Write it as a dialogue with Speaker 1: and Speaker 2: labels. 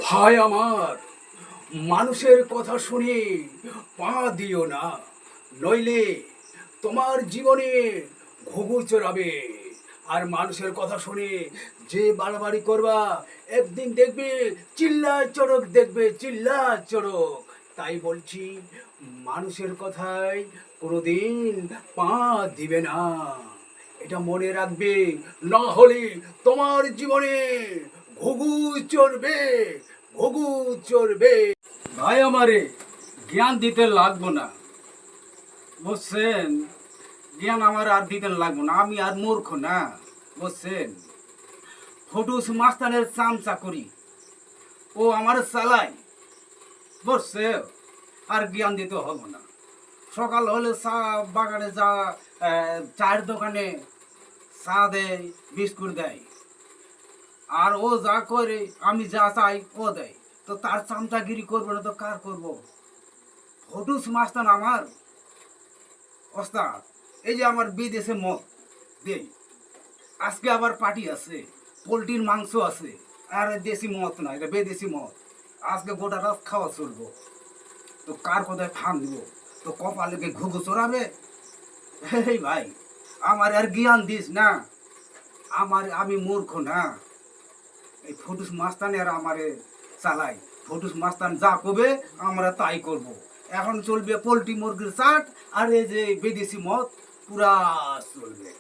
Speaker 1: ভাই আমার, মানুষের কথা শুনে পা দিও না, নইলে তোমার জীবনে ঘুঘু চড়াবে। আর মানুষের কথা শুনে যে বাড়াবাড়ি করবা, একদিন দেখবে চিল্লা চড়ক, দেখবে চিল্লা চড়ক। তাই বলছি, মানুষের কথায় কোনোদিন পা দিবে না, এটা মনে রাখবে। না হলে তোমার জীবনে ঘুঘু চড়বে, ঘুঘু চড়বে। ভাই আমারে জ্ঞান দিতে লাগবো না, বুঝছেন? জ্ঞান আমার আর দিতে লাগবো না, আমি আর মূর্খ না, বুঝছেন? ফটুস মাস্তানের চামচা করি, ও আমার চালাই, বুঝছে? আর জ্ঞান দিতে হবে না। সকাল হলে চা বাগানে যা, চায়ের দোকানে চা দেয়, বিস্কুট দেয়, আর ও যা করে আমি যা চাই ও দেয়। তো তার চামচাগিরি করবো না তো কার করবো? ফটুস মাস্তান আমার ওস্তাদ। এই যে আমার বিদেশে মদ দেই, আজকে আবার পার্টি আছে, পোলট্রির মাংস আছে, আর দেশি মদ না, এটা বিদেশি মদ। আজকে গোটা রাত খাওয়া চলবো, তো কার কোথায় ফান দিব? তো কপালে কি ঘুঘু চড়াবে? এই ভাই, আমার আর জ্ঞান দিস না, আমি মূর্খ না। এই ফটুস মাস্তানে আর আমারে চালাই, ফটুস মাস্তান যা করবে আমরা তাই করব। এখন চলবে পোলট্রি মুরগির চাট, আর এই যে বিদেশি মদ পুরা চলবে।